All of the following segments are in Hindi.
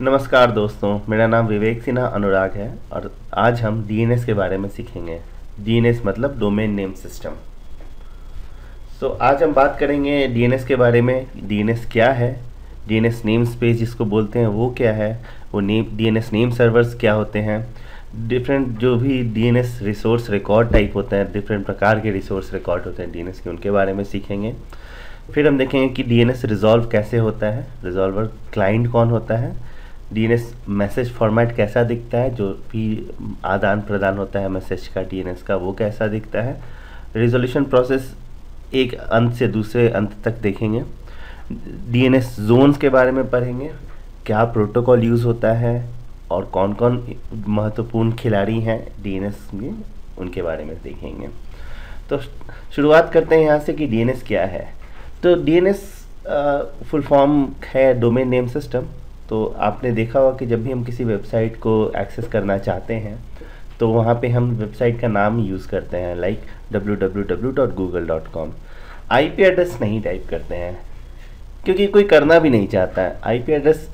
नमस्कार दोस्तों, मेरा नाम विवेक सिन्हा अनुराग है और आज हम डीएनएस के बारे में सीखेंगे। डीएनएस मतलब डोमेन नेम सिस्टम। आज हम बात करेंगे डीएनएस के बारे में। डीएनएस क्या है, डीएनएस नेम स्पेस जिसको बोलते हैं वो क्या है, वो डीएनएस नेम सर्वर्स क्या होते हैं, डिफरेंट जो भी डीएनएस रिसोर्स रिकॉर्ड टाइप होते हैं, डिफरेंट प्रकार के रिसोर्स रिकॉर्ड होते हैं डीएनएस के, उनके बारे में सीखेंगे। फिर हम देखेंगे कि डीएनएस रिजॉल्व कैसे होता है, रिजॉल्वर क्लाइंट कौन होता है, डीएनएस मैसेज फॉर्मेट कैसा दिखता है, जो भी आदान प्रदान होता है मैसेज का डीएनएस का वो कैसा दिखता है, रिजोल्यूशन प्रोसेस एक अंत से दूसरे अंत तक देखेंगे। डीएनएस जोन्स के बारे में पढ़ेंगे, क्या प्रोटोकॉल यूज़ होता है और कौन कौन महत्वपूर्ण खिलाड़ी हैं डीएनएस में, उनके बारे में देखेंगे। तो शुरुआत करते हैं यहाँ से कि डीएनएस क्या है। तो डीएनएस फुल फॉर्म है डोमेन नेम सिस्टम। तो आपने देखा होगा कि जब भी हम किसी वेबसाइट को एक्सेस करना चाहते हैं तो वहाँ पे हम वेबसाइट का नाम यूज़ करते हैं, लाइक www.google.com। आईपी एड्रेस नहीं टाइप करते हैं क्योंकि कोई करना भी नहीं चाहता है। आईपी एड्रेस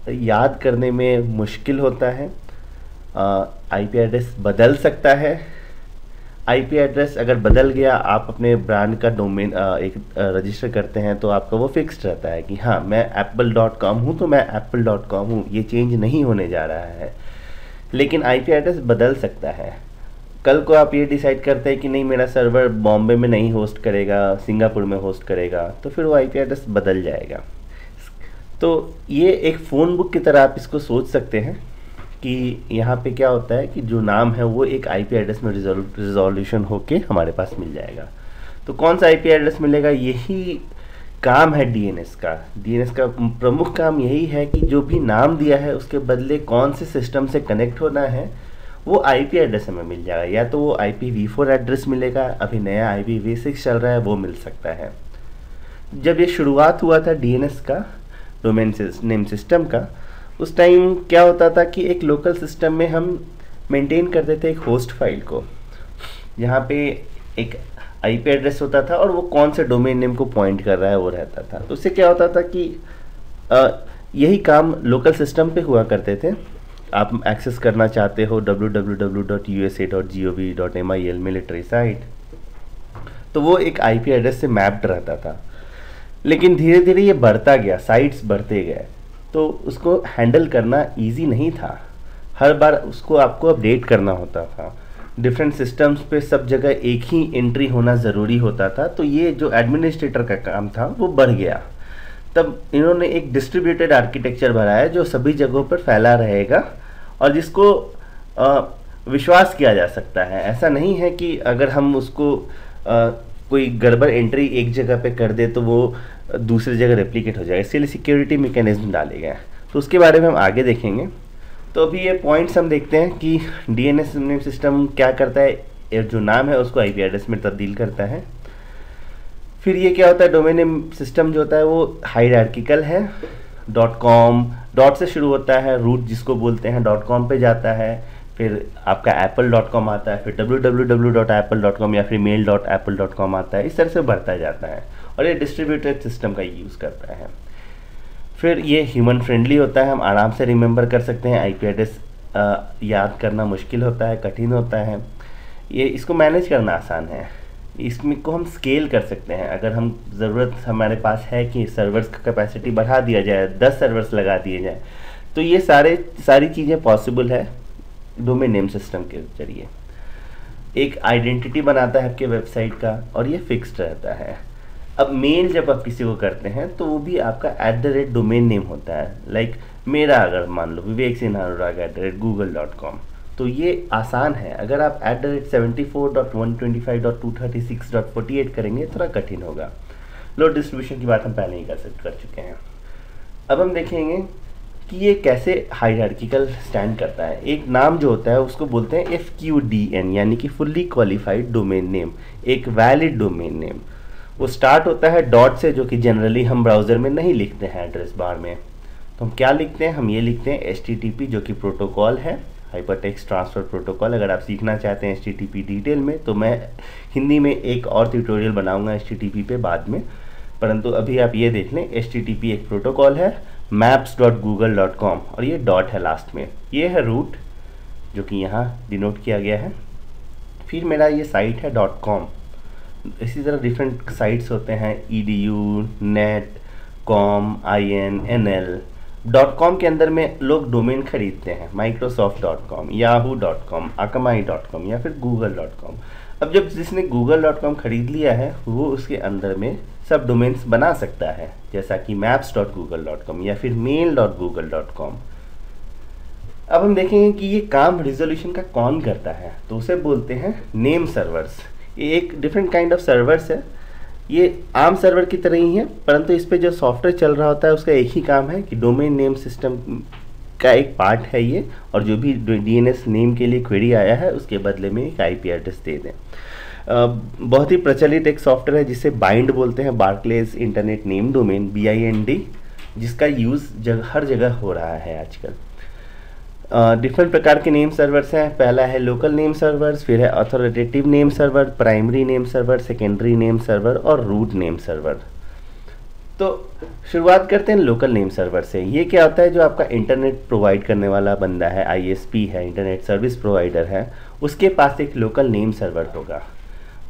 याद करने में मुश्किल होता है। आईपी एड्रेस बदल सकता है। आईपी एड्रेस अगर बदल गया, आप अपने ब्रांड का डोमेन एक रजिस्टर करते हैं तो आपका वो फिक्स्ड रहता है कि हाँ मैं apple.com हूँ तो मैं apple.com हूँ, ये चेंज नहीं होने जा रहा है। लेकिन आईपी एड्रेस बदल सकता है। कल को आप ये डिसाइड करते हैं कि नहीं, मेरा सर्वर बॉम्बे में नहीं होस्ट करेगा, सिंगापुर में होस्ट करेगा, तो फिर वो आईपी एड्रेस बदल जाएगा। तो ये एक फ़ोन बुक की तरह आप इसको सोच सकते हैं कि यहाँ पे क्या होता है कि जो नाम है वो एक आईपी एड्रेस में रिजोल्यूशन होके हमारे पास मिल जाएगा। तो कौन सा आईपी एड्रेस मिलेगा, यही काम है डीएनएस का। डीएनएस का प्रमुख काम यही है कि जो भी नाम दिया है उसके बदले कौन से सिस्टम से कनेक्ट होना है वो आईपी एड्रेस हमें मिल जाएगा। या तो वो IPv4 एड्रेस मिलेगा, अभी नया IPv6 चल रहा है, वो मिल सकता है। जब ये शुरुआत हुआ था डीएनएस का, डोमेन नेम सिस्टम का, उस टाइम क्या होता था कि एक लोकल सिस्टम में हम मेंटेन करते थे एक होस्ट फाइल को, जहाँ पे एक आईपी एड्रेस होता था और वो कौन से डोमेन नेम को पॉइंट कर रहा है वो रहता था। तो उससे क्या होता था कि यही काम लोकल सिस्टम पे हुआ करते थे। आप एक्सेस करना चाहते हो www.usa.gov.mil मिलिट्री साइट, तो वो एक आईपी एड्रेस से मैप्ड रहता था। लेकिन धीरे धीरे ये बढ़ता गया, साइट्स बढ़ते गए, तो उसको हैंडल करना इजी नहीं था। हर बार उसको आपको अपडेट करना होता था, डिफरेंट सिस्टम्स पे सब जगह एक ही एंट्री होना ज़रूरी होता था। तो ये जो एडमिनिस्ट्रेटर का काम था वो बढ़ गया। तब इन्होंने एक डिस्ट्रीब्यूटेड आर्किटेक्चर बनाया जो सभी जगहों पर फैला रहेगा और जिसको विश्वास किया जा सकता है। ऐसा नहीं है कि अगर हम उसको कोई गड़बड़ एंट्री एक जगह पे कर दे तो वो दूसरी जगह रेप्लिकेट हो जाएगा, इसलिए सिक्योरिटी मैकेनिज्म डाले गए हैं। तो उसके बारे में हम आगे देखेंगे। तो अभी ये पॉइंट्स हम देखते हैं कि डीएनएस नेम सिस्टम क्या करता है। जो नाम है उसको आईपी एड्रेस में तब्दील करता है। फिर ये क्या होता है, डोमेन नेम सिस्टम जो होता है वो हायरार्किकल है। .com डॉट से शुरू होता है, रूट जिसको बोलते हैं, .com पे जाता है, फिर आपका apple.com आता है, फिर www.apple.com या फिर mail.apple.com आता है। इस तरह से बढ़ता जाता है और ये डिस्ट्रीब्यूटेड सिस्टम का यूज़ करता है। फिर ये ह्यूमन फ्रेंडली होता है, हम आराम से रिमेंबर कर सकते हैं। आईपी एड्रेस याद करना मुश्किल होता है, कठिन होता है। ये इसको मैनेज करना आसान है। इसमें को हम स्केल कर सकते हैं। अगर हम ज़रूरत हमारे पास है कि सर्वर्स का कैपेसिटी बढ़ा दिया जाए, 10 सर्वर्स लगा दिए जाए, तो ये सारी चीज़ें पॉसिबल है डोमेन नेम सिस्टम के जरिए। एक आइडेंटिटी बनाता है आपके वेबसाइट का और ये फिक्स्ड रहता है। अब मेल जब आप किसी को करते हैं तो वो भी आपका @डोमेन नेम होता है। लाइक मेरा अगर मान लो विवेक सिन्हा अनुराग @google.com, तो ये आसान है। अगर आप @74.125.236.48 करेंगे थोड़ा कठिन होगा। लोड डिस्ट्रीब्यूशन की बात हम पहले ही कर चुके हैं। अब हम देखेंगे कि ये कैसे हायरार्किकल स्टैंड करता है। एक नाम जो होता है उसको बोलते हैं FQDN, यानी कि फुल्ली क्वालिफाइड डोमेन नेम, एक वैलिड डोमेन नेम। वो स्टार्ट होता है डॉट से, जो कि जनरली हम ब्राउज़र में नहीं लिखते हैं एड्रेस बार में। तो हम क्या लिखते हैं, हम ये लिखते हैं HTTP, जो कि प्रोटोकॉल है, हाइपरटेक्स्ट ट्रांसफ़र प्रोटोकॉल। अगर आप सीखना चाहते हैं HTTP डिटेल में तो मैं हिंदी में एक और ट्यूटोरियल बनाऊंगा HTTP पे बाद में, परंतु अभी आप ये देख लें HTTP एक प्रोटोकॉल है, maps.google.com और ये डॉट है लास्ट में, ये है रूट जो कि यहाँ डिनोट किया गया है। फिर मेरा ये साइट है .com। इसी तरह डिफरेंट साइट्स होते हैं edu, net, com, in, nl। .com के अंदर में लोग डोमेन खरीदते हैं, microsoft.com, yahoo.com, akamai.com या फिर google.com। अब जब जिसने google.com खरीद लिया है वो उसके अंदर में सब डोमेन्स बना सकता है, जैसा कि maps.google.com या फिर mail.google.com। अब हम देखेंगे कि ये काम रिजोल्यूशन का कौन करता है, तो उसे बोलते हैं नेम सर्वर्स। ये एक डिफरेंट काइंड ऑफ सर्वर्स है, ये आम सर्वर की तरह ही है, परंतु इस पे जो सॉफ्टवेयर चल रहा होता है उसका एक ही काम है कि डोमेन नेम सिस्टम का एक पार्ट है ये, और जो भी डीएनएस नेम के लिए क्वेरी आया है उसके बदले में एक आईपी एड्रेस दे दें। बहुत ही प्रचलित एक सॉफ्टवेयर है जिसे बाइंड बोलते हैं, Barclays internet name domain, BIND, जिसका यूज़ हर जगह हो रहा है आजकल। डिफरेंट प्रकार के नेम सर्वर्स हैं। पहला है लोकल नेम सर्वर्स, फिर है authoritative name server, primary name server, secondary name server और रूट नेम सर्वर। तो शुरुआत करते हैं लोकल नेम सर्वर से। ये क्या होता है, जो आपका इंटरनेट प्रोवाइड करने वाला बंदा है, ISP है, इंटरनेट सर्विस प्रोवाइडर है, उसके पास एक लोकल नेम सर्वर होगा।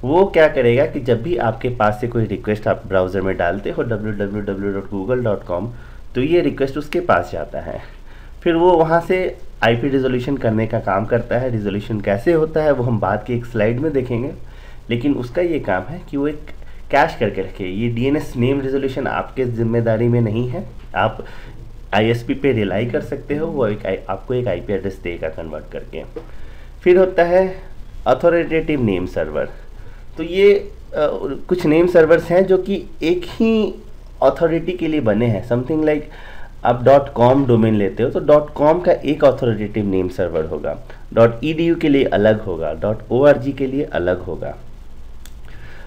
वो क्या करेगा कि जब भी आपके पास से कोई रिक्वेस्ट आप ब्राउज़र में डालते हो www.google.com, तो ये रिक्वेस्ट उसके पास जाता है। फिर वो वहाँ से IP रिजोल्यूशन करने का काम करता है। रिजोल्यूशन कैसे होता है वो हम बाद की एक स्लाइड में देखेंगे, लेकिन उसका ये काम है कि वो एक कैश करके रखे। ये DNS नेम रिजोल्यूशन आपके जिम्मेदारी में नहीं है, आप ISP पे रिलाई कर सकते हो, वो आपको एक IP एड्रेस देगा कन्वर्ट करके। फिर होता है अथॉरिटेटिव नेम सर्वर। तो ये कुछ नेम सर्वर्स हैं जो कि एक ही अथॉरिटी के लिए बने हैं। समथिंग लाइक आप .com डोमेन लेते हो तो .com का एक अथॉरिटेटिव नेम सर्वर होगा, .edu के लिए अलग होगा, .org के लिए अलग होगा।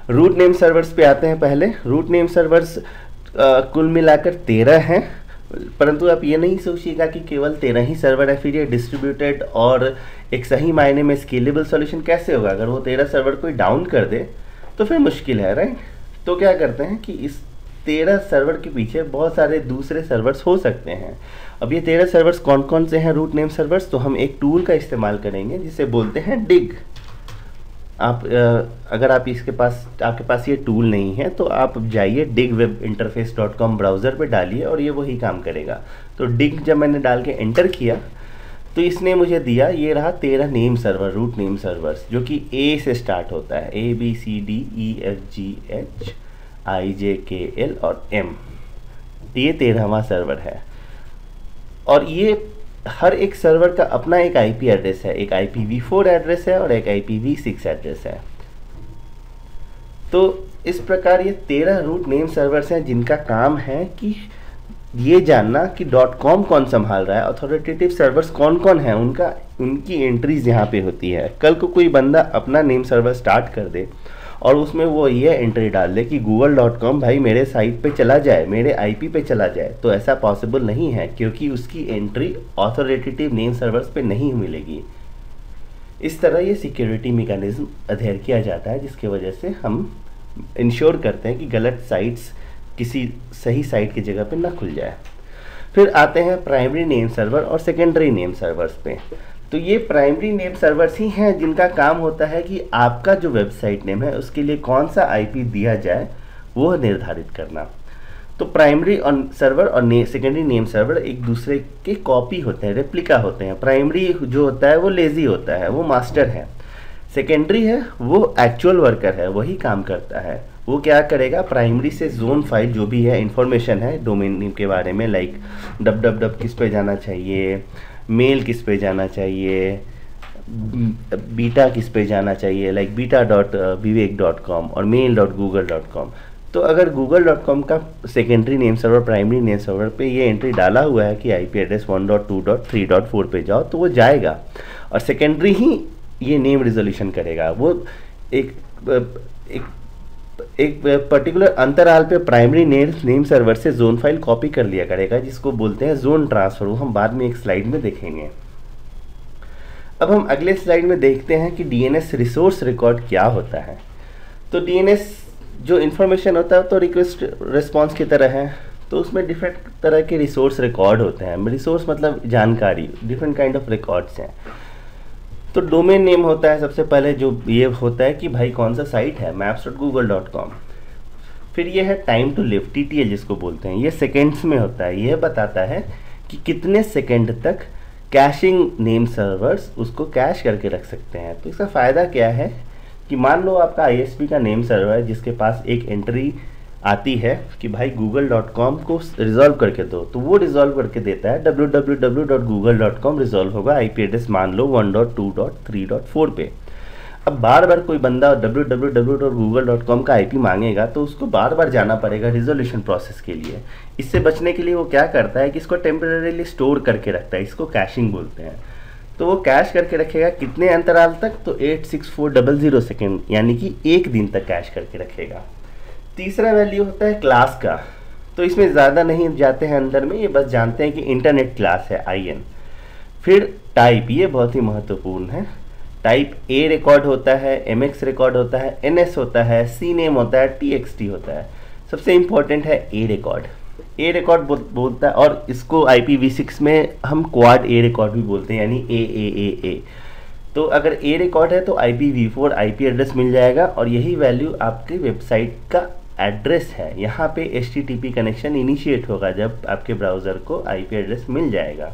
रूट नेम सर्वर्स पे आते हैं। पहले रूट नेम सर्वर्स कुल मिलाकर 13 हैं, परंतु आप ये नहीं सोचिएगा कि केवल 13 ही सर्वर है, फिर ये डिस्ट्रीब्यूटेड और एक सही मायने में स्केलेबल सॉल्यूशन कैसे होगा। अगर वो 13 सर्वर कोई डाउन कर दे तो फिर मुश्किल है, राइट। तो क्या करते हैं कि इस 13 सर्वर के पीछे बहुत सारे दूसरे सर्वर्स हो सकते हैं। अब ये 13 सर्वर्स कौन कौन से हैं रूट नेम सर्वर्स, तो हम एक टूल का इस्तेमाल करेंगे जिसे बोलते हैं डिग। आप अगर आप आपके पास ये टूल नहीं है तो आप जाइए digwebinterface.com ब्राउज़र पे डालिए और ये वही काम करेगा। तो डिग जब मैंने डाल के एंटर किया तो इसने मुझे दिया, ये रहा 13 name server, root name servers, जो कि A से स्टार्ट होता है, ABCDEFGHIJKL और M। ये 13वां सर्वर है और ये हर एक सर्वर का अपना एक IP एड्रेस है, एक IPv4 एड्रेस है और एक IPv6 एड्रेस है। तो इस प्रकार ये 13 रूट नेम सर्वर्स हैं जिनका काम है कि ये जानना कि .com कौन संभाल रहा है, अथॉरिटेटिव सर्वर्स कौन कौन है, उनकी एंट्रीज यहाँ पे होती है। कल को कोई बंदा अपना नेम सर्वर स्टार्ट कर दे और उसमें वो ये एंट्री डाल दे कि google.com भाई मेरे साइट पे चला जाए, मेरे IP पे चला जाए, तो ऐसा पॉसिबल नहीं है क्योंकि उसकी एंट्री अथॉरिटेटिव नेम सर्वर्स पे नहीं मिलेगी। इस तरह ये सिक्योरिटी मैकेनिज्म अधेर किया जाता है, जिसकी वजह से हम इंश्योर करते हैं कि गलत साइट्स किसी सही साइट की जगह पे ना खुल जाए। फिर आते हैं प्राइमरी नेम सर्वर और सेकेंडरी नेम सर्वर्स पे। तो ये प्राइमरी नेम सर्वर्स ही हैं जिनका काम होता है कि आपका जो वेबसाइट नेम है उसके लिए कौन सा IP दिया जाए वो निर्धारित करना। तो प्राइमरी सर्वर और सेकेंडरी नेम सर्वर एक दूसरे के कॉपी होते हैं, रेप्लिका होते हैं। प्राइमरी जो होता है वो लेजी होता है, वो मास्टर है। सेकेंडरी है वो एक्चुअल वर्कर है, वही काम करता है। वो क्या करेगा, प्राइमरी से जोन फाइल जो भी है, इंफॉर्मेशन है डोमेन नेम के बारे में, लाइक www किस पे जाना चाहिए, मेल किस पे जाना चाहिए, बीटा किस पे जाना चाहिए, लाइक beta.vivek.com और mail.google.com। तो अगर google.com का secondary name server primary name server पे ये एंट्री डाला हुआ है कि IP एड्रेस 1.2.3.4 पे जाओ, तो वो जाएगा और सेकेंडरी ही ये नेम रिजोल्यूशन करेगा। वो एक पर्टिकुलर अंतराल पे प्राइमरी नेम सर्वर से जोन फाइल कॉपी कर लिया करेगा, जिसको बोलते हैं जोन ट्रांसफर। वो हम बाद में एक स्लाइड में देखेंगे। अब हम अगले स्लाइड में देखते हैं कि DNS रिसोर्स रिकॉर्ड क्या होता है। तो DNS जो इन्फॉर्मेशन होता है तो रिक्वेस्ट रिस्पॉन्स की तरह है। तो उसमें डिफरेंट तरह के रिसोर्स रिकॉर्ड होते हैं। रिसोर्स मतलब जानकारी, डिफरेंट काइंड ऑफ रिकॉर्ड्स हैं। तो डोमेन नेम होता है सबसे पहले, जो ये होता है कि भाई कौन सा साइट है, maps.google.com। फिर ये है टाइम टू लिव, TTL जिसको बोलते हैं, ये सेकेंड्स में होता है। ये बताता है कि कितने सेकेंड तक कैशिंग नेम सर्वर्स उसको कैश करके रख सकते हैं। तो इसका फ़ायदा क्या है कि मान लो आपका ISP का नेम सर्वर है जिसके पास एक एंट्री आती है कि भाई google.com को रिजॉल्व करके दो, तो वो रिजॉल्व करके देता है www.google.com रिजॉल्व होगा IP एड्रेस मान लो 1.2.3.4 पे। अब बार बार कोई बंदा www.google.com का IP मांगेगा तो उसको बार बार जाना पड़ेगा रिजोल्यूशन प्रोसेस के लिए। इससे बचने के लिए वो क्या करता है कि इसको टेम्परेरीली स्टोर करके रखता है, इसको कैशिंग बोलते हैं। तो वो कैश करके रखेगा कितने अंतराल तक, तो 86400 सेकेंड, यानी कि एक दिन तक कैश करके रखेगा। तीसरा वैल्यू होता है क्लास का। तो इसमें ज़्यादा नहीं जाते हैं अंदर में, ये बस जानते हैं कि इंटरनेट क्लास है IN। फिर टाइप, ये बहुत ही महत्वपूर्ण है। टाइप A रिकॉर्ड होता है, MX रिकॉर्ड होता है, NS होता है, CNAME होता है, TXT होता है। सबसे इम्पोर्टेंट है A रिकॉर्ड। A रिकॉर्ड बोलता है, और इसको IPv6 में हम क्वाड A रिकॉर्ड भी बोलते हैं, यानी AAAA। तो अगर A रिकॉर्ड है तो IPv4 IP एड्रेस मिल जाएगा, और यही वैल्यू आपके वेबसाइट का एड्रेस है। यहाँ पे HTTP कनेक्शन इनिशिएट होगा जब आपके ब्राउज़र को IP एड्रेस मिल जाएगा।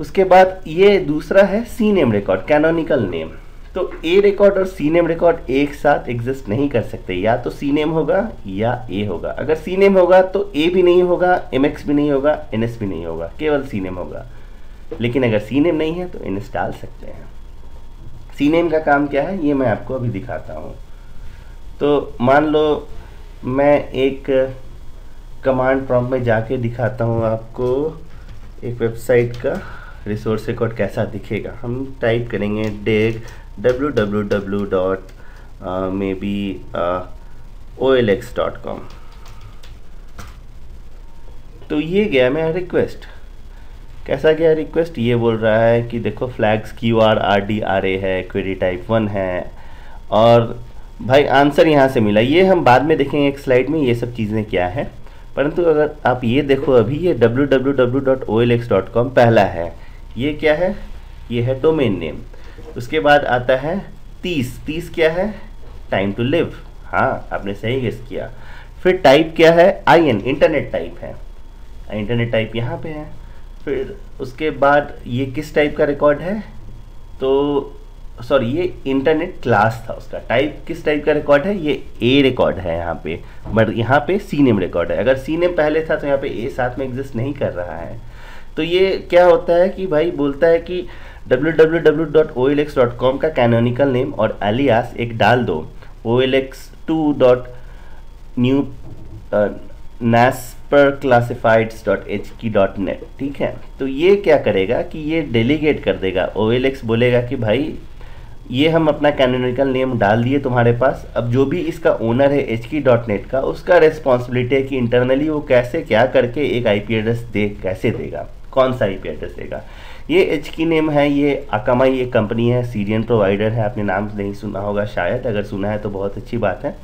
उसके बाद ये दूसरा है CNAME रिकॉर्ड, कैनोनिकल नेम। तो A रिकॉर्ड और CNAME रिकॉर्ड एक साथ एग्जिस्ट नहीं कर सकते, या तो CNAME होगा या A होगा। अगर CNAME होगा तो A भी नहीं होगा, MX भी नहीं होगा, NS भी नहीं होगा, केवल CNAME होगा। लेकिन अगर CNAME नहीं है तो NS डाल सकते हैं। CNAME का काम क्या है ये मैं आपको अभी दिखाता हूँ। तो मान लो मैं एक कमांड प्रॉम्प्ट में जाके दिखाता हूँ आपको एक वेबसाइट का रिसोर्स रिकॉर्ड कैसा दिखेगा। हम टाइप करेंगे dig www.olx.com। तो ये गया मेरा रिक्वेस्ट। कैसा गया रिक्वेस्ट, ये बोल रहा है कि देखो फ्लैग्स QR RD RA है, क्वेरी टाइप 1 है, और भाई आंसर यहाँ से मिला। ये हम बाद में देखेंगे एक स्लाइड में ये सब चीज़ें क्या है। परंतु अगर आप ये देखो, अभी ये www.olx.com पहला है, ये क्या है, ये है डोमेन नेम। उसके बाद आता है 30 क्या है, टाइम टू लिव। हाँ आपने सही गेस किया। फिर टाइप क्या है, IN, इंटरनेट टाइप है, इंटरनेट टाइप यहाँ पे है। फिर उसके बाद ये किस टाइप का रिकॉर्ड है, तो सॉरी ये इंटरनेट क्लास था, उसका टाइप किस टाइप का रिकॉर्ड है, ये A रिकॉर्ड है यहाँ पे, बट यहाँ पे CNAME रिकॉर्ड है। अगर CNAME पहले था तो यहाँ पे A साथ में एग्जिस्ट नहीं कर रहा है। तो ये क्या होता है कि भाई बोलता है कि www.olx.com का कैनोनिकल नेम और एलियास एक डाल दो, olx2.new nasperclassifieds.hk.net, ठीक है। तो ये क्या करेगा कि ये डेलीगेट कर देगा, OLX बोलेगा कि भाई ये हम अपना कैनोनिकल नेम डाल दिए तुम्हारे पास, अब जो भी इसका ओनर है hk.net का, उसका रिस्पॉन्सिबिलिटी है कि इंटरनली वो कैसे क्या करके एक IP एड्रेस कैसे देगा, कौन सा IP एड्रेस देगा। ये HK नेम है, ये अकामा ये कंपनी है, सीरियन प्रोवाइडर है, आपने नाम नहीं सुना होगा शायद, अगर सुना है तो बहुत अच्छी बात है।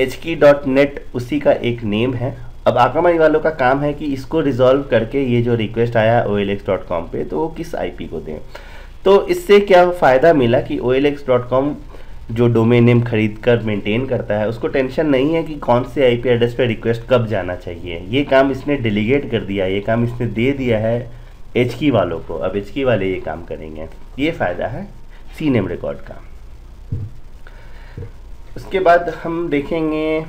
hk.net उसी का एक नेम है। अब अकामा वालों का काम है कि इसको रिजॉल्व करके ये जो रिक्वेस्ट आया olx.com पे, तो वो किस IP को दें। तो इससे क्या फ़ायदा मिला कि olx.com जो डोमेन नेम खरीद कर मेंटेन करता है, उसको टेंशन नहीं है कि कौन से IP एड्रेस पे रिक्वेस्ट कब जाना चाहिए। ये काम इसने डेलीगेट कर दिया, ये काम इसने दे दिया है HK वालों को। अब HK वाले ये काम करेंगे, ये फ़ायदा है CNAME रिकॉर्ड का। उसके बाद हम देखेंगे,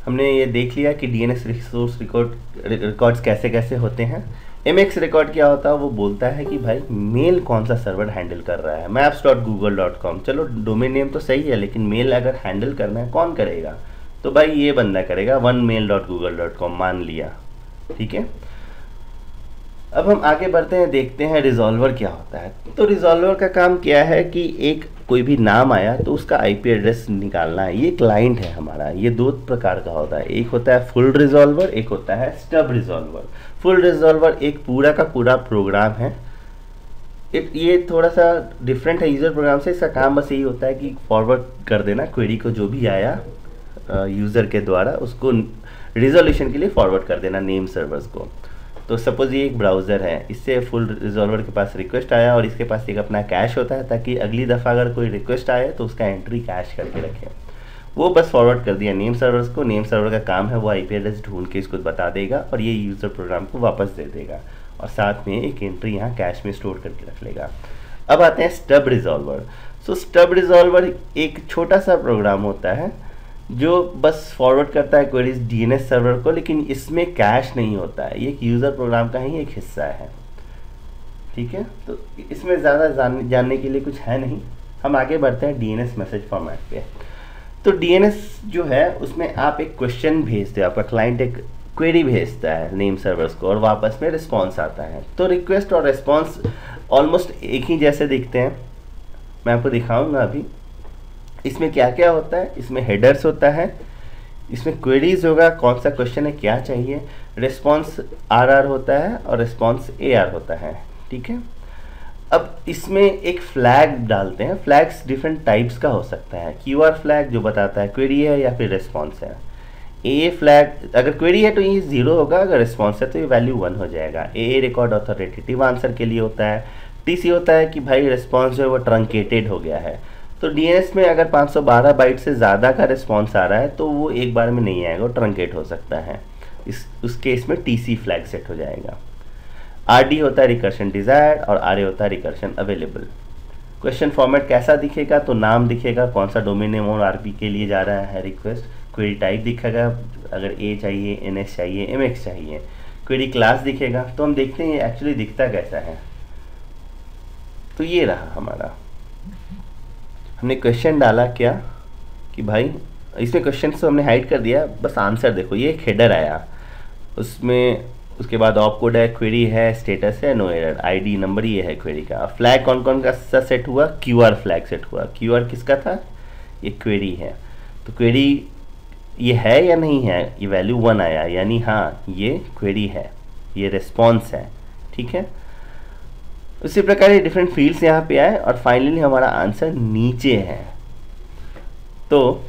हमने ये देख लिया कि DNS रिसोर्स रिकॉर्ड्स कैसे कैसे होते हैं। MX रिकॉर्ड क्या होता है, वो बोलता है कि भाई मेल कौन सा सर्वर हैंडल कर रहा है, maps.google.com। चलो डोमेन नेम तो सही है, लेकिन मेल अगर हैंडल करना है कौन करेगा, तो भाई ये बंदा करेगा, onemail.google.com मान लिया, ठीक है। अब हम आगे बढ़ते हैं, देखते हैं रिजॉल्वर क्या होता है। तो रिजॉल्वर का काम क्या है कि एक कोई भी नाम आया तो उसका IP एड्रेस निकालना है। ये क्लाइंट है हमारा, ये दो प्रकार का होता है, एक होता है फुल रिजॉल्वर, एक होता है स्टब रिजॉल्वर। फुल रिजॉल्वर एक पूरा का पूरा प्रोग्राम है। ये थोड़ा सा डिफरेंट है यूजर प्रोग्राम से। इसका काम बस यही होता है कि फॉरवर्ड कर देना क्वेरी को, जो भी आया यूज़र के द्वारा उसको रिजोल्यूशन के लिए फॉरवर्ड कर देना नेम सर्वर्स को। तो सपोज ये एक ब्राउज़र है, इससे फुल रिजॉल्वर के पास रिक्वेस्ट आया और इसके पास एक अपना कैश होता है, ताकि अगली दफ़ा अगर कोई रिक्वेस्ट आए तो उसका एंट्री कैश करके रखे। वो बस फॉरवर्ड कर दिया नेम सर्वर्स को। नेम सर्वर का काम है वो आईपी एड्रेस ढूंढ के इसको बता देगा और ये यूज़र प्रोग्राम को वापस दे देगा और साथ में एक एंट्री यहाँ कैश में स्टोर करके रख लेगा। अब आते हैं स्टब रिजॉल्वर। सो स्टब रिजॉल्वर एक छोटा सा प्रोग्राम होता है जो बस फॉरवर्ड करता है क्वेरीज डीएनएस सर्वर को, लेकिन इसमें कैश नहीं होता है, ये एक यूज़र प्रोग्राम का ही एक हिस्सा है। ठीक है, तो इसमें ज़्यादा जानने के लिए कुछ है नहीं। हम आगे बढ़ते हैं डीएनएस मैसेज फॉर्मेट पे। तो डीएनएस जो है उसमें आप एक क्वेश्चन भेजते हो, आपका क्लाइंट एक क्वेरी भेजता है नेम सर्वर्स को और वापस में रिस्पॉन्स आता है। तो रिक्वेस्ट और रिस्पॉन्स ऑलमोस्ट एक ही जैसे दिखते हैं, मैं आपको दिखाऊंगा अभी। इसमें क्या क्या होता है, इसमें हेडर्स होता है, इसमें क्वेरीज होगा, कौन सा क्वेश्चन है क्या चाहिए, रिस्पॉन्स आर होता है और रिस्पॉन्स AR होता है। ठीक है, अब इसमें एक फ्लैग डालते हैं। फ्लैग्स डिफरेंट टाइप्स का हो सकता है। QR फ्लैग जो बताता है क्वेरी है या फिर रिस्पॉन्स है। AA फ्लैग अगर क्वेरी है तो ये 0 होगा, अगर रिस्पॉन्स है तो ये वैल्यू 1 हो जाएगा। AA रिकॉर्ड ऑथोरिटेटिव आंसर के लिए होता है। TC होता है कि भाई रिस्पॉन्स जो है वो ट्रंकेटेड हो गया है। तो DNS में अगर 512 बाइट से ज़्यादा का रिस्पॉन्स आ रहा है तो वो एक बार में नहीं आएगा, वो ट्रंकेट हो सकता है। उस केस में TC फ्लैग सेट हो जाएगा। RD होता है रिकर्शन डिजायर्ड और RA होता है रिकर्शन अवेलेबल। क्वेश्चन फॉर्मेट कैसा दिखेगा, तो नाम दिखेगा, कौन सा डोमेन नेम और RP के लिए जा रहा है रिक्वेस्ट। क्वेरी टाइप दिखेगा, अगर A चाहिए, NS चाहिए, MX चाहिए। क्वेरी क्लास दिखेगा। तो हम देखते हैं ये एक्चुअली दिखता कैसा है। तो ये रहा हमारा, हमने क्वेश्चन डाला क्या कि भाई इसमें क्वेश्चन तो हमने हाइड कर दिया, बस आंसर देखो। ये एक हेडर आया, उसमें उसके बाद ऑप कोड है, क्वेरी है, स्टेटस है, नो एरर, आईडी नंबर ये है क्वेरी का। फ्लैग कौन कौन का सा सेट हुआ, QR फ्लैग सेट हुआ। QR किसका था, ये क्वेरी है। तो क्वेरी ये है या नहीं है, ये वैल्यू 1 आया, यानी हाँ ये क्वेरी है, ये रिस्पॉन्स है। ठीक है, उसी प्रकार ये डिफरेंट फील्ड्स यहाँ पे आए और फाइनली हमारा आंसर नीचे है। तो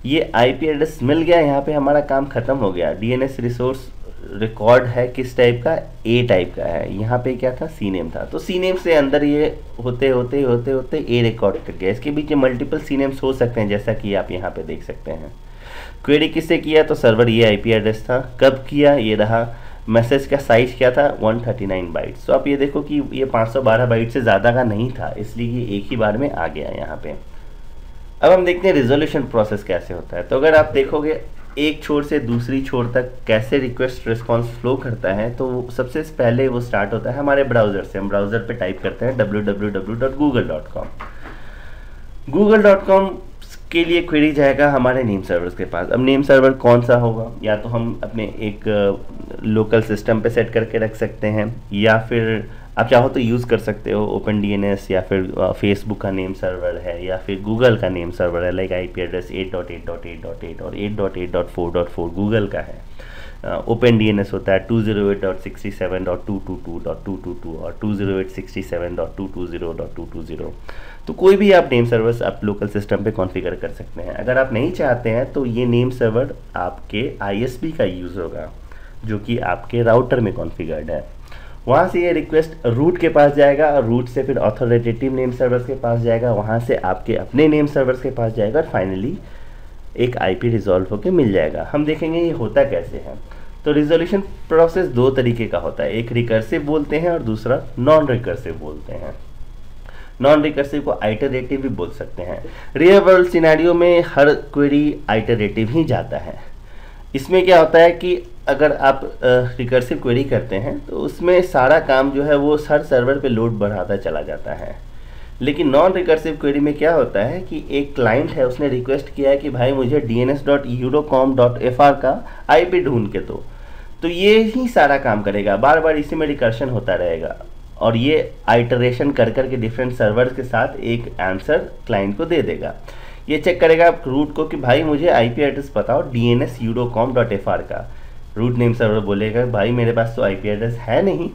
ये आईपी एड्रेस मिल गया, यहाँ पे हमारा काम खत्म हो गया। डीएनएस रिसोर्स रिकॉर्ड है किस टाइप का, A टाइप का है। यहाँ पे क्या था, CNAME था। तो CNAME से अंदर ये होते होते A रिकॉर्ड कर गया। इसके बीच मल्टीपल CNAMEs हो सकते हैं, जैसा कि आप यहाँ पे देख सकते हैं। क्वेरी किससे किया, तो सर्वर ये आईपी एड्रेस था। कब किया, ये रहा। मैसेज का साइज क्या था, 139 बाइट्स। तो आप ये देखो कि ये 512 बाइट से ज़्यादा का नहीं था, इसलिए ये एक ही बार में आ गया यहाँ पे। अब हम देखते हैं रिजोल्यूशन प्रोसेस कैसे होता है। तो अगर आप देखोगे एक छोर से दूसरी छोर तक कैसे रिक्वेस्ट रिस्पॉन्स फ्लो करता है, तो सबसे पहले वो स्टार्ट होता है हमारे ब्राउज़र से। हम ब्राउज़र पे टाइप करते हैं www.google.com। google.com के लिए क्वेरी जाएगा हमारे नेम सर्वर्स के पास। अब नेम सर्वर कौन सा होगा, या तो हम अपने एक लोकल सिस्टम पे सेट करके रख सकते हैं, या फिर आप चाहो तो यूज़ कर सकते हो ओपन डीएनएस, या फिर फेसबुक का नेम सर्वर है, या फिर गूगल का नेम सर्वर है। लाइक आईपी एड्रेस 8.8.8.8 और 8.8.4.4 गूगल का है। ओपन डीएनएस होता है 208.67.222.222 और 208.67.220.220। तो कोई भी आप नेम सर्वर्स आप लोकल सिस्टम पे कॉन्फ़िगर कर सकते हैं। अगर आप नहीं चाहते हैं तो ये नेम सर्वर आपके ISP का यूज़ होगा, जो कि आपके राउटर में कॉन्फ़िगर्ड है। वहाँ से ये रिक्वेस्ट रूट के पास जाएगा और रूट से फिर ऑथोरिटेटिव नेम सर्वर्स के पास जाएगा, वहाँ से आपके अपने नेम सर्वर्स के पास जाएगा और फाइनली एक IP रिजॉल्व होकर मिल जाएगा। हम देखेंगे ये होता कैसे है। तो रिजोल्यूशन प्रोसेस दो तरीके का होता है, एक रिकर्सिव बोलते हैं और दूसरा नॉन रिकर्सिव बोलते हैं। नॉन रिकर्सिव को आइटरेटिव भी बोल सकते हैं। रियल वर्ल्ड सिनेरियो में हर क्वेरी आइटरेटिव ही जाता है। इसमें क्या होता है कि अगर आप रिकर्सिव क्वेरी करते हैं तो उसमें सारा काम जो है वो हर सर्वर पे लोड बढ़ाता चला जाता है। लेकिन नॉन रिकर्सिव क्वेरी में क्या होता है कि एक क्लाइंट है, उसने रिक्वेस्ट किया है कि भाई मुझे dns.eurocom.fr का IP ढूंढ के दो, तो ये ही सारा काम करेगा, बार बार इसी में रिकर्शन होता रहेगा और ये आइटरेशन कर कर के डिफरेंट सर्वर्स के साथ एक आंसर क्लाइंट को दे देगा। ये चेक करेगा रूट को कि भाई मुझे IP एड्रेस बताओ dns.eurocom.fr का। रूट नेम सर्वर बोलेगा भाई मेरे पास तो IP एड्रेस है नहीं,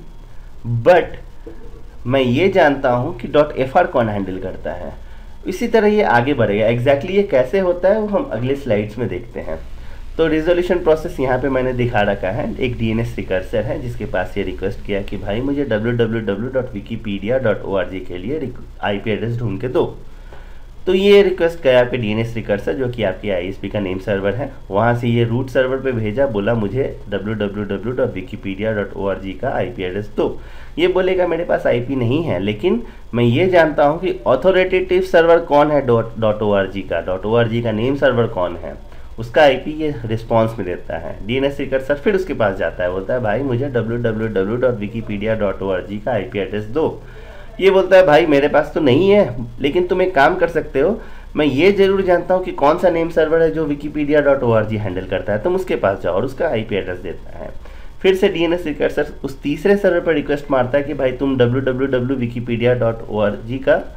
बट मैं ये जानता हूँ कि .fr कौन हैंडल करता है। इसी तरह ये आगे बढ़ेगा। एग्जैक्टली ये कैसे होता है वो हम अगले स्लाइड्स में देखते हैं। तो रिजोल्यूशन प्रोसेस यहाँ पे मैंने दिखा रखा है। एक डीएनएस रिकर्सर है जिसके पास ये रिक्वेस्ट किया कि भाई मुझे www.wikipedia.org के लिए आईपी एड्रेस ढूंढ के दो। तो ये रिक्वेस्ट गया पे डीएनएस रिकर्सर जो कि आपकी आईएसपी का नेम सर्वर है, वहाँ से ये रूट सर्वर पे भेजा, बोला मुझे www.wikipedia.org का आईपी एड्रेस दो। ये बोलेगा मेरे पास आईपी नहीं है, लेकिन मैं ये जानता हूँ कि ऑथोरिटेटिव सर्वर कौन है .org का नेम सर्वर कौन है, उसका आईपी ये रिस्पॉन्स में देता है। डीएनएस रिकर्सर फिर उसके पास जाता है, बोलता है भाई मुझे www.wikipedia.org का आईपी एड्रेस दो। ये बोलता है भाई मेरे पास तो नहीं है, लेकिन तुम एक काम कर सकते हो, मैं ये जरूर जानता हूँ कि कौन सा नेम सर्वर है जो wikipedia.org हैंडल करता है, तुम उसके पास जाओ, और उसका आईपी एड्रेस देता है। फिर से डीएनएस रिकर्सर उस तीसरे सर्वर पर रिक्वेस्ट मारता है कि भाई तुम www.wikipedia.org का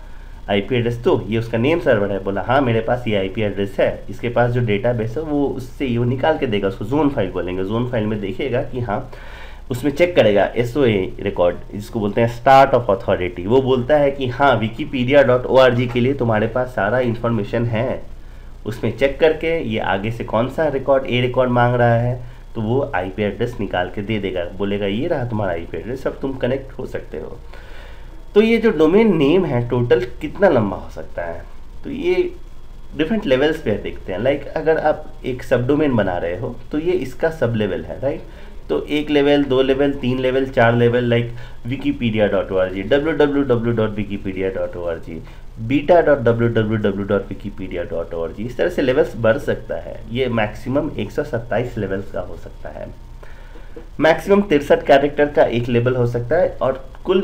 आईपी एड्रेस दो। ये उसका नेम सर्वर है, बोला हाँ मेरे पास ये आईपी एड्रेस है। इसके पास जो डेटाबेस है वो उससे ये निकाल के देगा, उसको जोन फाइल बोलेंगे। जोन फाइल में देखेगा कि हाँ, उसमें चेक करेगा एसओए रिकॉर्ड, जिसको बोलते हैं स्टार्ट ऑफ अथॉरिटी। वो बोलता है कि हाँ wikipedia.org के लिए तुम्हारे पास सारा इन्फॉर्मेशन है। उसमें चेक करके ये आगे से कौन सा रिकॉर्ड रिकॉर्ड मांग रहा है, तो वो आईपी एड्रेस निकाल के दे देगा, बोलेगा ये रहा तुम्हारा आईपी एड्रेस, अब तुम कनेक्ट हो सकते हो। तो ये जो डोमेन नेम है टोटल कितना लंबा हो सकता है, तो ये डिफरेंट लेवल्स पे देखते हैं। लाइक अगर आप एक सब डोमेन बना रहे हो तो ये इसका सब लेवल है, राइट। तो 1 level, 2 level, 3 level, 4 level, like wikipedia.org, www.wikipedia.org, beta.www.wikipedia.org, इस तरह से लेवल्स बढ़ सकता है। ये मैक्सिमम 127 लेवल्स का हो सकता है। मैक्सिमम 63 कैरेक्टर का एक लेवल हो सकता है, और कुल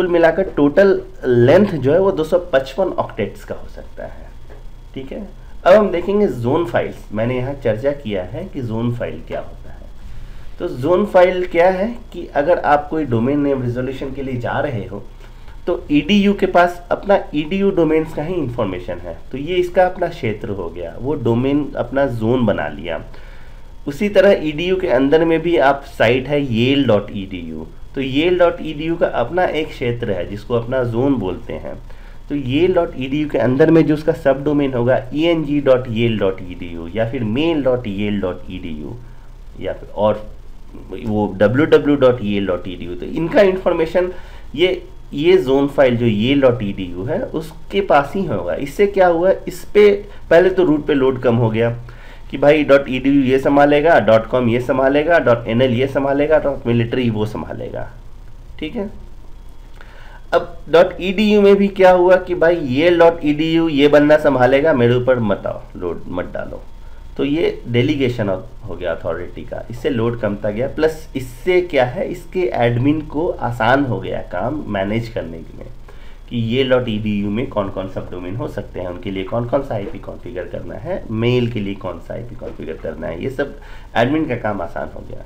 मिलाकर टोटल लेंथ जो है वो 255 ऑक्टेट्स का हो सकता है। ठीक है, अब हम देखेंगे जोन फाइल्स। मैंने यहाँ चर्चा किया है कि जोन फाइल क्या होता है। तो जोन फाइल क्या है कि अगर आप कोई डोमेन नेम रिजोल्यूशन के लिए जा रहे हो तो ईडीयू के पास अपना ईडीयू डोमेन्स का ही इंफॉर्मेशन है, तो ये इसका अपना क्षेत्र हो गया, वो डोमेन अपना जोन बना लिया। उसी तरह ईडीयू के अंदर में भी आप साइट है yale.edu, तो yale.edu का अपना एक क्षेत्र है जिसको अपना जोन बोलते हैं। तो yale.edu के अंदर में जो उसका सब डोमेन होगा eng.yale.edu या फिर mail.yale.edu या फिर और वो www.yale.edu, तो इनका इंफॉर्मेशन ये जोन फाइल जो yale.edu है उसके पास ही होगा। इससे क्या हुआ, इस पे पहले तो रूट पे लोड कम हो गया कि भाई .edu ये संभालेगा, .com ये संभालेगा, .nl ये संभालेगा, .military वो संभालेगा। ठीक है, अब .edu में भी क्या हुआ कि भाई yale.edu ये बंदा संभालेगा, मेरे ऊपर लोड मत डालो। तो ये डेलीगेशन हो गया अथॉरिटी का, इससे लोड कमता गया। प्लस इससे क्या है, इसके एडमिन को आसान हो गया काम मैनेज करने में कि yale.edu में कौन कौन सब डोमेन हो सकते हैं, उनके लिए कौन कौन सा आईपी कॉन्फ़िगर करना है, मेल के लिए कौन सा आईपी कॉन्फ़िगर करना है, ये सब एडमिन का काम आसान हो गया।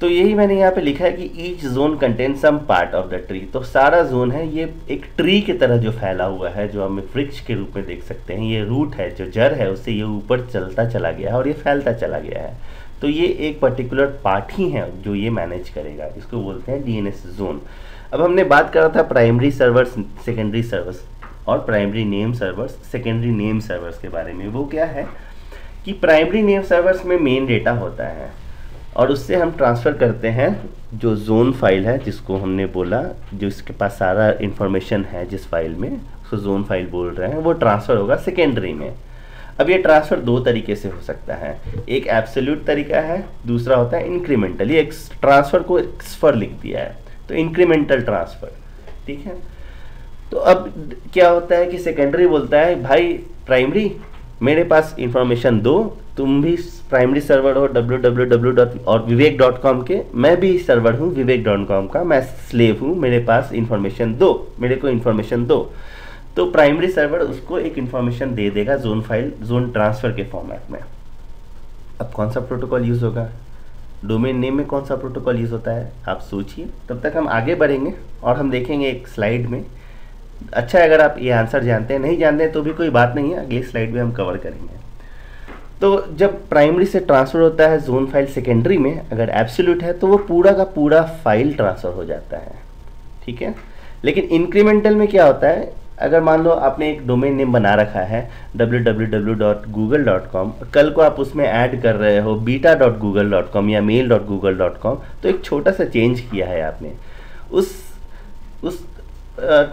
तो यही मैंने यहाँ पे लिखा है कि each zone contain some part of the tree. तो सारा जोन है ये एक ट्री की तरह जो फैला हुआ है, जो हम वृक्ष के रूप में देख सकते हैं। ये रूट है, जो जड़ है, उससे ये ऊपर चलता चला गया है और ये फैलता चला गया है। तो ये एक पर्टिकुलर पार्ट ही है जो ये मैनेज करेगा, इसको बोलते हैं डीएनएस जोन। अब हमने बात करा था प्राइमरी सर्वर्स, सेकेंडरी सर्वर्स और primary name servers, secondary name servers के बारे में। वो क्या है कि प्राइमरी नेम सर्वर्स में मेन डेटा होता है और उससे हम ट्रांसफ़र करते हैं जो जोन फाइल है, जिसको हमने बोला, जो इसके पास सारा इन्फॉर्मेशन है जिस फाइल में, उसको जोन फाइल बोल रहे हैं, वो ट्रांसफ़र होगा सेकेंडरी में। अब ये ट्रांसफ़र दो तरीके से हो सकता है, एक एब्सोल्यूट तरीका है, दूसरा होता है इंक्रीमेंटल। ये ट्रांसफ़र को एक्सफर लिख दिया है, तो इंक्रीमेंटल ट्रांसफ़र। ठीक है, तो अब क्या होता है कि सेकेंडरी बोलता है भाई प्राइमरी मेरे पास इंफॉर्मेशन दो, तुम भी प्राइमरी सर्वर हो www और विवेक.com के, मैं भी सर्वर हूँ विवेक.com का, मैं स्लेव हूँ, मेरे पास इंफॉर्मेशन दो, मेरे को इंफॉर्मेशन दो। तो प्राइमरी सर्वर उसको एक इंफॉर्मेशन दे देगा जोन फाइल, जोन ट्रांसफ़र के फॉर्मेट में। अब कौन सा प्रोटोकॉल यूज़ होगा, डोमेन नेम में कौन सा प्रोटोकॉल यूज़ होता है, आप सोचिए। तब तक हम आगे बढ़ेंगे और हम देखेंगे एक स्लाइड में। अच्छा है अगर आप ये आंसर जानते हैं, नहीं जानते हैं तो भी कोई बात नहीं है, अगली स्लाइड में हम कवर करेंगे। तो जब प्राइमरी से ट्रांसफ़र होता है जोन फाइल सेकेंडरी में, अगर एब्सोल्यूट है तो वो पूरा का पूरा फाइल ट्रांसफ़र हो जाता है। ठीक है, लेकिन इंक्रीमेंटल में क्या होता है, अगर मान लो आपने एक डोमेन नेम बना रखा है www.google.com, कल को आप उसमें ऐड कर रहे हो beta.google.com या mail.google.com, तो एक छोटा सा चेंज किया है आपने, उस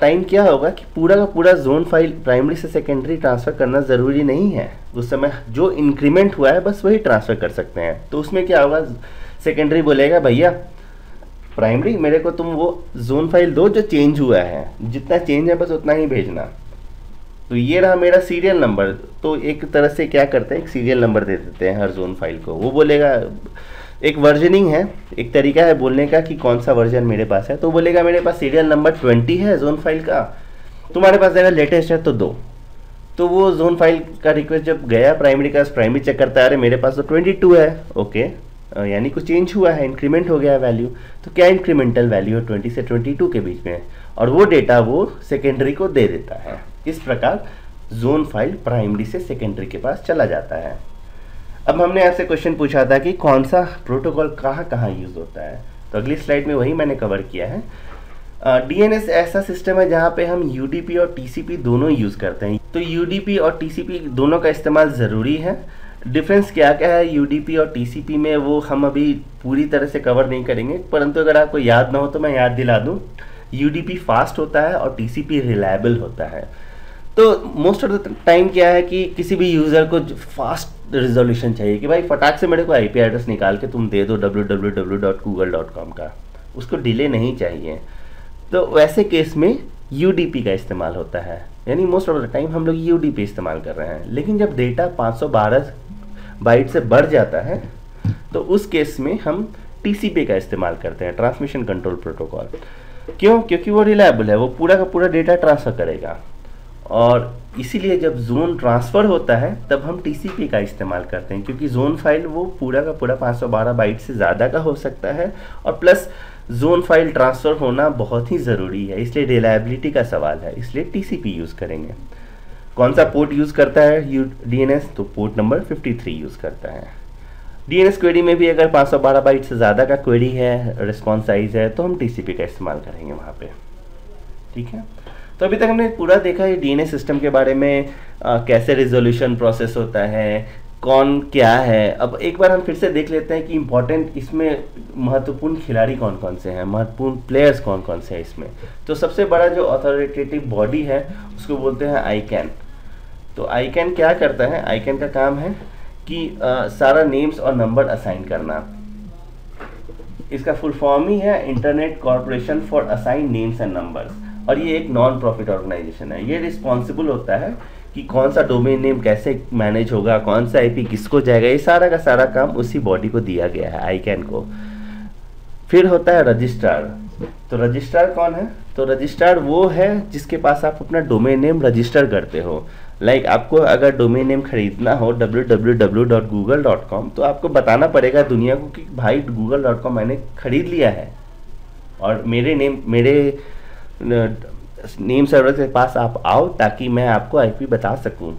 टाइम क्या होगा कि पूरा का पूरा जोन फाइल प्राइमरी से सेकेंडरी ट्रांसफ़र करना ज़रूरी नहीं है। उस समय जो इंक्रीमेंट हुआ है बस वही ट्रांसफ़र कर सकते हैं। तो उसमें क्या होगा, सेकेंडरी बोलेगा भैया प्राइमरी मेरे को तुम वो जोन फाइल दो जो चेंज हुआ है, जितना चेंज है बस उतना ही भेजना। तो ये रहा मेरा सीरियल नंबर। तो एक तरह से क्या करते हैं, एक सीरियल नंबर दे देते हैं हर जोन फाइल को। वो बोलेगा, एक वर्जनिंग है, एक तरीका है बोलने का कि कौन सा वर्जन मेरे पास है। तो बोलेगा मेरे पास सीरियल नंबर 20 है जोन फाइल का, तुम्हारे पास अगर लेटेस्ट है तो दो। तो वो जोन फाइल का रिक्वेस्ट जब गया प्राइमरी का, प्राइमरी चेक करता है, अरे मेरे पास तो 22 है, ओके, यानी कुछ चेंज हुआ है, इंक्रीमेंट हो गया है वैल्यू। तो क्या इंक्रीमेंटल वैल्यू है 20 से 22 के बीच में, और वो डेटा वो सेकेंडरी को दे देता है। इस प्रकार जोन फाइल प्राइमरी से सेकेंडरी के पास चला जाता है। अब हमने आपसे क्वेश्चन पूछा था कि कौन सा प्रोटोकॉल कहाँ कहाँ यूज़ होता है, तो अगली स्लाइड में वही मैंने कवर किया है। डीएनएस ऐसा सिस्टम है जहाँ पे हम यूडीपी और टीसीपी दोनों यूज़ करते हैं। तो यूडीपी और टीसीपी दोनों का इस्तेमाल ज़रूरी है। डिफरेंस क्या क्या है यूडीपी और टीसीपी में, वो हम अभी पूरी तरह से कवर नहीं करेंगे, परंतु अगर आपको याद ना हो तो मैं याद दिला दूँ। यूडीपी फास्ट होता है और टीसीपी रिलायबल होता है। तो मोस्ट ऑफ द टाइम क्या है कि किसी भी यूज़र को फास्ट रिजोल्यूशन चाहिए कि भाई फटाक से मेरे को आईपी एड्रेस निकाल के तुम दे दो www.google.com का, उसको डिले नहीं चाहिए। तो वैसे केस में यूडीपी का इस्तेमाल होता है, यानी मोस्ट ऑफ द टाइम हम लोग यूडीपी इस्तेमाल कर रहे हैं। लेकिन जब डेटा 512 बाइट से बढ़ जाता है तो उस केस में हम टीसीपी का इस्तेमाल करते हैं, ट्रांसमिशन कंट्रोल प्रोटोकॉल। क्यों? क्योंकि वो रिलायबल है, वो पूरा का पूरा डेटा ट्रांसफ़र करेगा। और इसीलिए जब जोन ट्रांसफ़र होता है तब हम टीसीपी का इस्तेमाल करते हैं, क्योंकि जोन फाइल वो पूरा का पूरा 512 बाइट से ज़्यादा का हो सकता है, और प्लस जोन फाइल ट्रांसफ़र होना बहुत ही ज़रूरी है, इसलिए रिलायबिलिटी का सवाल है, इसलिए टीसीपी यूज़ करेंगे। कौन सा पोर्ट यूज़ करता है डीएनएस? तो पोर्ट नंबर 53 यूज़ करता है। डीएनएस क्वेरी में भी अगर 512 बाइट से ज़्यादा का क्वेरी है, रिस्पॉन्स साइज़ है, तो हम टीसीपी का इस्तेमाल करेंगे वहाँ पे। ठीक है, तो अभी तक हमने पूरा देखा है डीएनएस सिस्टम के बारे में, कैसे रिजोल्यूशन प्रोसेस होता है, कौन क्या है। अब एक बार हम फिर से देख लेते हैं कि इम्पोर्टेंट इसमें महत्वपूर्ण खिलाड़ी कौन कौन से हैं, महत्वपूर्ण प्लेयर्स कौन कौन से हैं इसमें। तो सबसे बड़ा जो अथॉरिटेटिव बॉडी है उसको बोलते हैं आईकैन। तो आईकैन क्या करता है? आईकैन का काम है कि सारा नेम्स और नंबर असाइन करना। इसका फुल फॉर्म ही है internet corporation for assign names and numbers, और ये एक नॉन प्रॉफिट ऑर्गेनाइजेशन है। ये रिस्पॉन्सिबल होता है कि कौन सा डोमेन नेम कैसे मैनेज होगा, कौन सा आईपी किसको जाएगा, ये सारा का सारा काम उसी बॉडी को दिया गया है, आईकैन को। फिर होता है रजिस्ट्रार। तो रजिस्ट्रार कौन है? तो रजिस्ट्रार वो है जिसके पास आप अपना डोमेन नेम रजिस्टर करते हो। लाइक आपको अगर डोमेन नेम खरीदना हो www.google.com, तो आपको बताना पड़ेगा दुनिया को कि भाई google.com मैंने खरीद लिया है, और मेरे नेम सर्वर के पास आप आओ ताकि मैं आपको आईपी बता सकूं।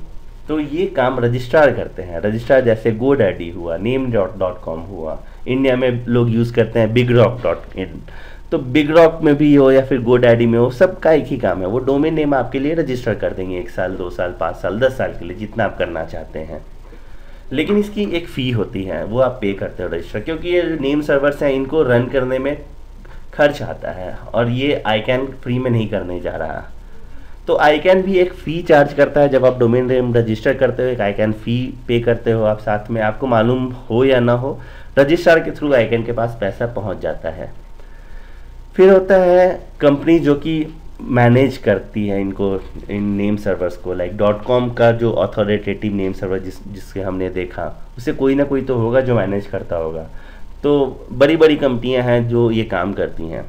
तो ये काम रजिस्ट्रार करते हैं। रजिस्ट्रार जैसे GoDaddy हुआ, name.com हुआ, इंडिया में लोग यूज़ करते हैं bigrock.in। तो बिगरॉक में भी हो या फिर GoDaddy में हो, सबका एक ही काम है, वो डोमेन नेम आपके लिए रजिस्टर कर देंगे 1 साल 2 साल 5 साल 10 साल के लिए, जितना आप करना चाहते हैं। लेकिन इसकी एक फ़ी होती है, वो आप पे करते हो रजिस्टर, क्योंकि ये नेम सर्वर्स हैं, इनको रन करने में खर्च आता है, और ये आईकैन फ्री में नहीं करने जा रहा। तो आईकैन भी एक फ़ी चार्ज करता है। जब आप डोमेन नेम रजिस्टर करते हो एक आईकैन फ़ी पे करते हो आप, साथ में आपको मालूम हो या ना हो, रजिस्ट्रार के थ्रू आईकैन के पास पैसा पहुंच जाता है। फिर होता है कंपनी जो कि मैनेज करती है इनको, इन नेम सर्वर्स को। लाइक .com का जो अथॉरिटेटिव नेम सर्वर जिसके हमने देखा, उसे कोई ना कोई तो होगा जो मैनेज करता होगा। तो बड़ी बड़ी कंपनियां हैं जो ये काम करती हैं।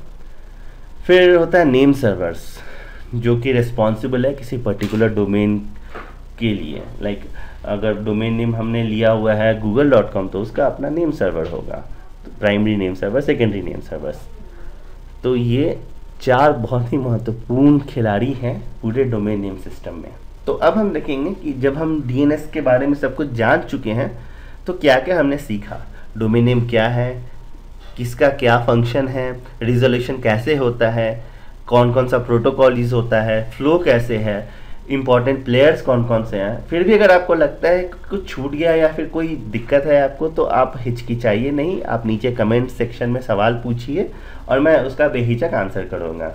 फिर होता है नेम सर्वर्स, जो कि रिस्पॉन्सिबल है किसी पर्टिकुलर डोमेन के लिए। लाइक अगर डोमेन नेम हमने लिया हुआ है google.com, तो उसका अपना नेम सर्वर होगा, तो primary name server, secondary name servers. तो ये 4 बहुत ही महत्वपूर्ण खिलाड़ी हैं पूरे डोमेन नेम सिस्टम में। तो अब हम देखेंगे कि जब हम डीएनएस के बारे में सब कुछ जान चुके हैं तो क्या क्या हमने सीखा। डोमेन नेम क्या है, किसका क्या फंक्शन है, रिजोल्यूशन कैसे होता है, कौन कौन सा प्रोटोकॉल यूज़ होता है, फ्लो कैसे है, इंपॉर्टेंट प्लेयर्स कौन कौन से हैं। फिर भी अगर आपको लगता है कि कुछ छूट गया या फिर कोई दिक्कत है आपको, तो आप हिचकिचाइए नहीं, आप नीचे कमेंट सेक्शन में सवाल पूछिए और मैं उसका बेहिचक आंसर करूँगा।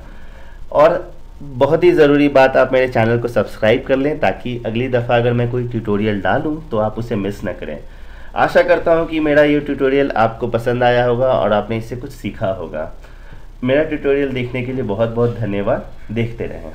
और बहुत ही ज़रूरी बात, आप मेरे चैनल को सब्सक्राइब कर लें ताकि अगली दफ़ा अगर मैं कोई ट्यूटोरियल डालूं तो आप उसे मिस न करें। आशा करता हूं कि मेरा ये ट्यूटोरियल आपको पसंद आया होगा और आपने इससे कुछ सीखा होगा। मेरा ट्यूटोरियल देखने के लिए बहुत बहुत धन्यवाद। देखते रहें।